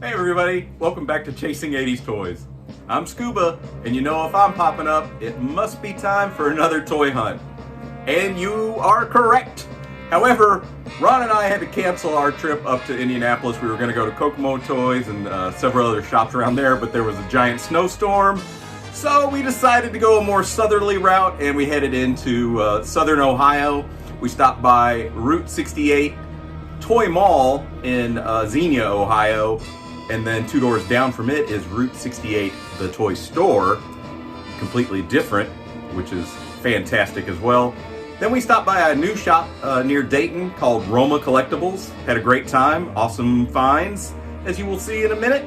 Hey everybody, welcome back to Chasing 80s Toys. I'm Scuba, and you know if I'm popping up, it must be time for another toy hunt. And you are correct! However, Ron and I had to cancel our trip up to Indianapolis. We were going to go to Kokomo Toys and several other shops around there, but there was a giant snowstorm. So we decided to go a more southerly route, and we headed into southern Ohio. We stopped by Route 68 Toy Mall in Xenia, Ohio, and then 2 doors down from it is Route 68, the toy store, completely different, which is fantastic as well. Then we stopped by a new shop near Dayton called Roma Collectibles. Had a great time, awesome finds, as you will see in a minute.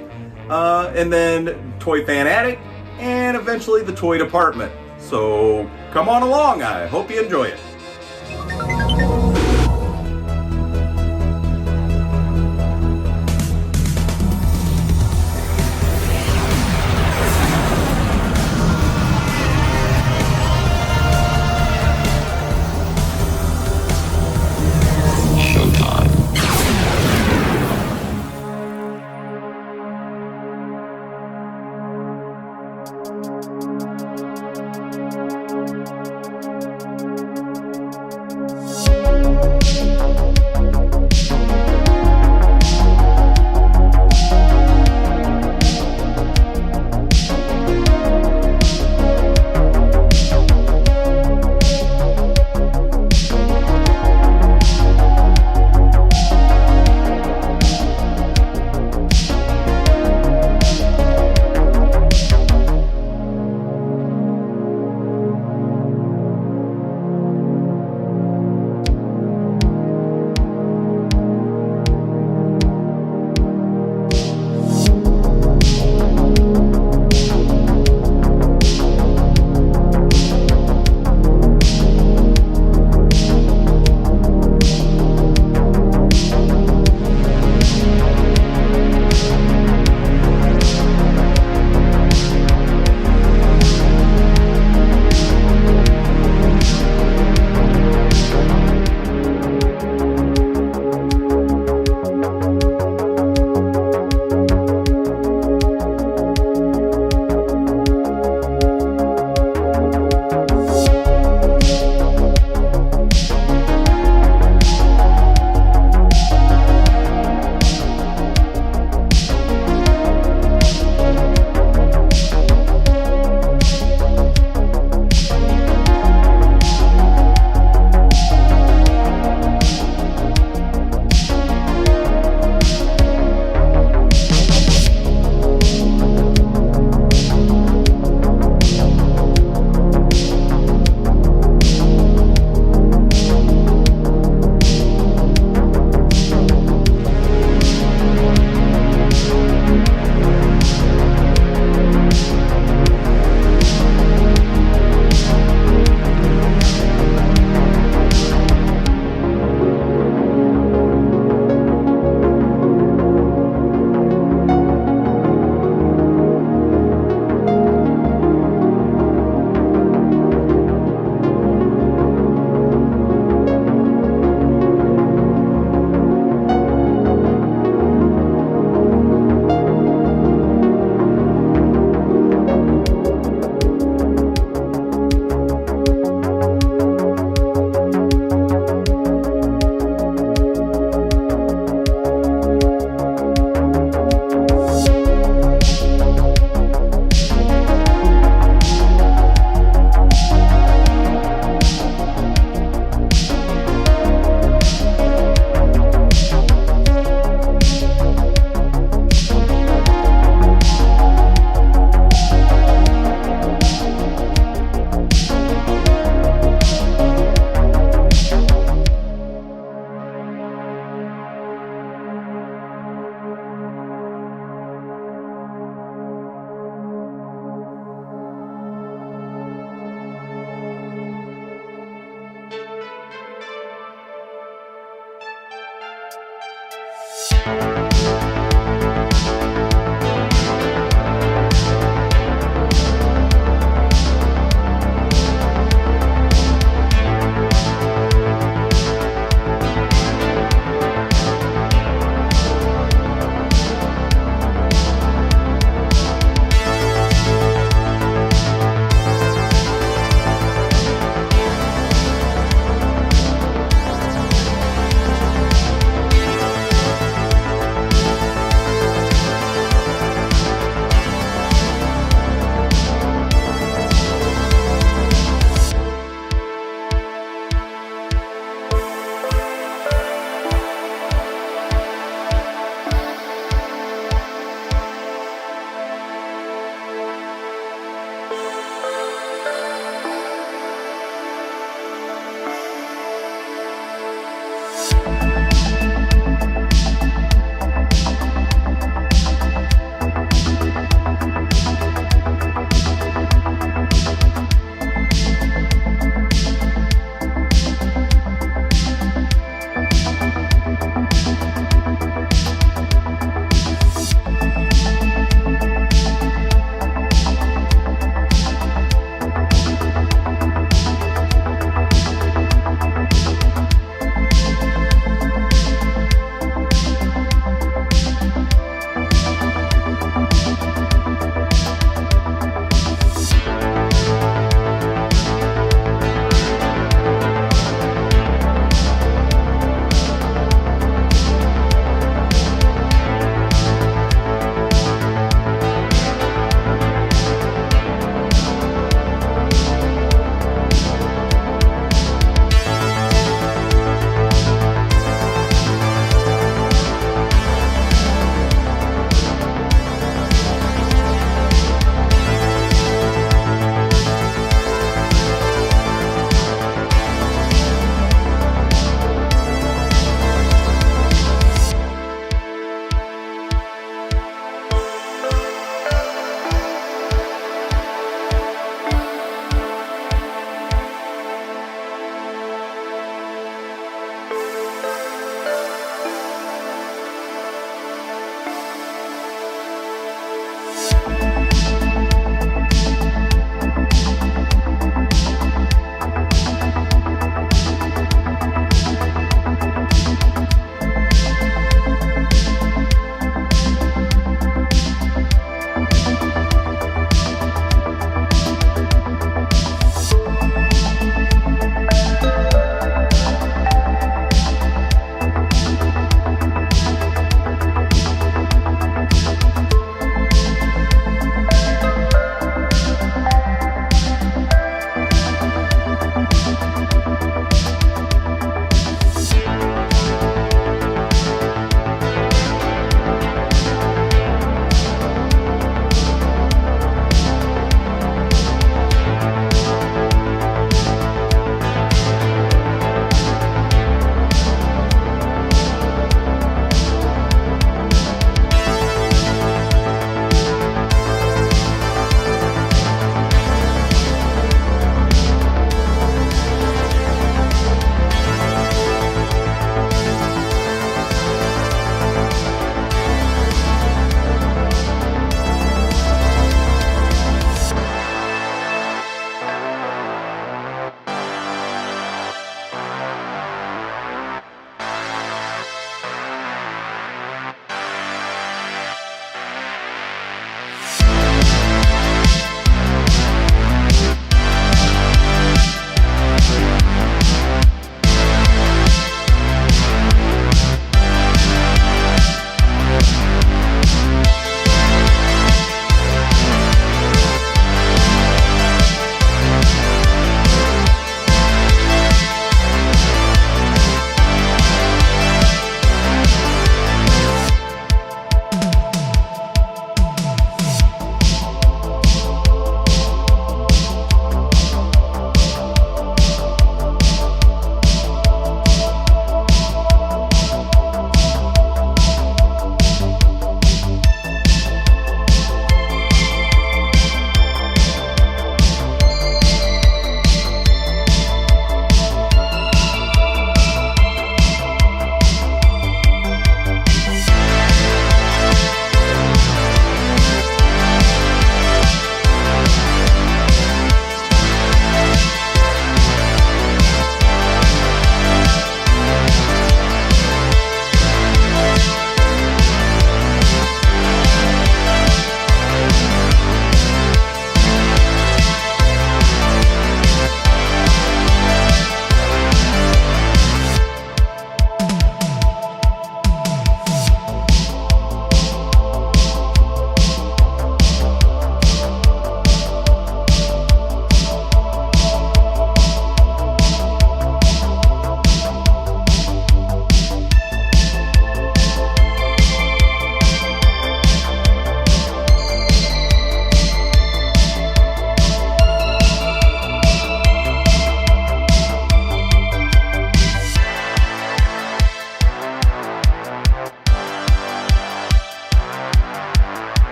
And then Toy Fanatic, and eventually the toy department. So come on along, I hope you enjoy it.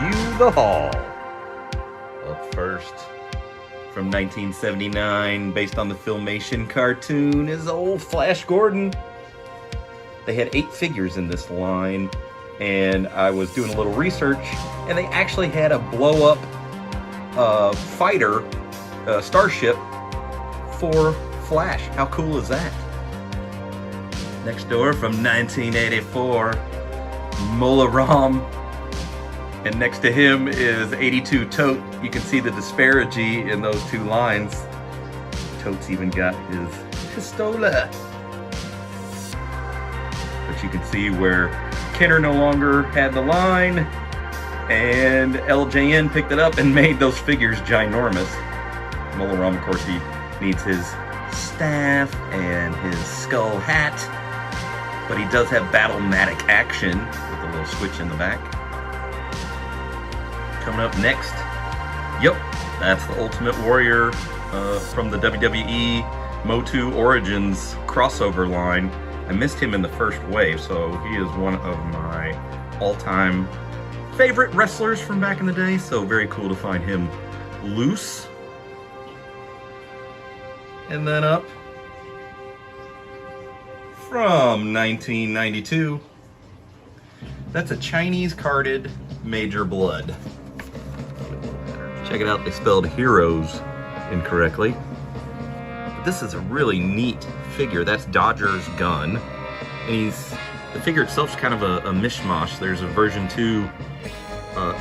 view the haul. Up first, from 1979, based on the Filmation cartoon, is old Flash Gordon. They had 8 figures in this line, and I was doing a little research, and they actually had a blow-up fighter starship for Flash. How cool is that? Next door, from 1984, Mola Ram. And next to him is 82 Tote. You can see the disparity in those 2 lines. Tote's even got his pistola. But you can see where Kenner no longer had the line, and LJN picked it up and made those figures ginormous. Mola Ram, of course, he needs his staff and his skull hat, but he does have Battle-matic action with a little switch in the back. Coming up next, yep, that's the Ultimate Warrior from the WWE Motu Origins crossover line. I missed him in the first wave, so he is one of my all-time favorite wrestlers from back in the day, so very cool to find him loose. And then up from 1992, that's a Chinese carded Major Blood. Check it out, they spelled heroes incorrectly. But this is a really neat figure. That's Dodger's gun. And the figure itself is kind of a mishmash. There's a version 2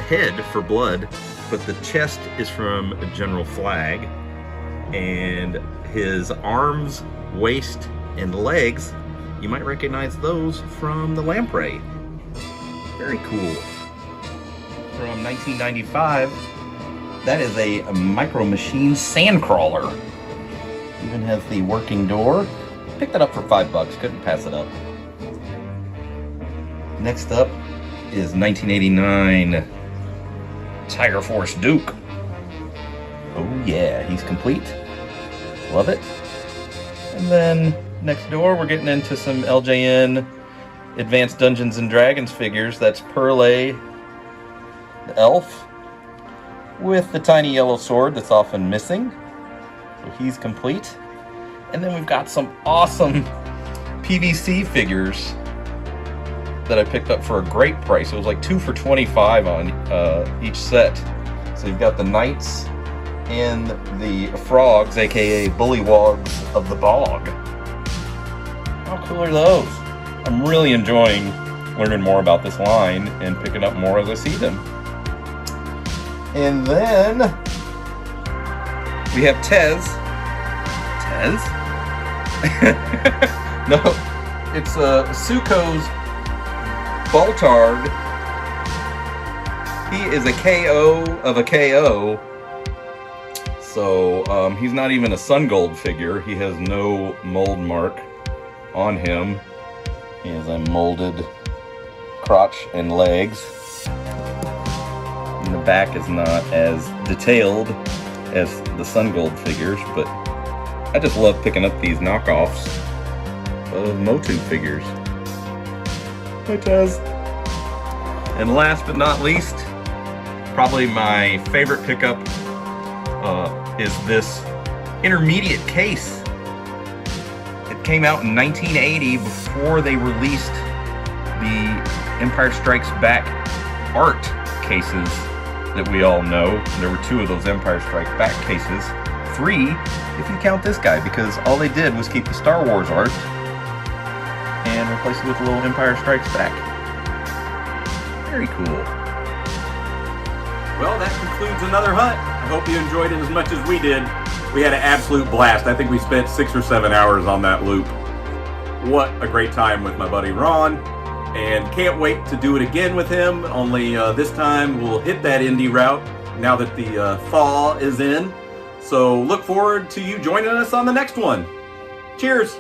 head for Blood, but the chest is from General Flag. And his arms, waist, and legs, you might recognize those from the Lamprey. Very cool. From 1995, that is a Micro Machine Sandcrawler. Even has the working door. Picked that up for $5, couldn't pass it up. Next up is 1989 Tiger Force Duke. Oh yeah, he's complete. Love it. And then next door, we're getting into some LJN Advanced Dungeons and Dragons figures. That's Perlay, the elf, with the tiny yellow sword that's often missing. So he's complete. And then we've got some awesome PVC figures that I picked up for a great price. It was like 2 for $25 on each set. So you've got the knights and the frogs, aka bullywogs of the bog. How cool are those? I'm really enjoying learning more about this line and picking up more as I see them. And then we have Tez. Tez? No, it's Suko's Baltard. He is a KO of a KO. So he's not even a Sun Gold figure. He has no mold mark on him. He has a molded crotch and legs. And the back is not as detailed as the Sun Gold figures, but I just love picking up these knockoffs of Motu figures. Hi, Tez. And last but not least, probably my favorite pickup is this intermediate case. It came out in 1980 before they released the Empire Strikes Back art cases that we all know. There were 2 of those Empire Strikes Back cases. 3 if you count this guy, because all they did was keep the Star Wars art and replace it with a little Empire Strikes Back. Very cool. Well, that concludes another hunt. I hope you enjoyed it as much as we did. We had an absolute blast. I think we spent 6 or 7 hours on that loop. What a great time with my buddy Ron. And can't wait to do it again with him, only this time we'll hit that indie route now that the thaw is in. So look forward to you joining us on the next one. Cheers!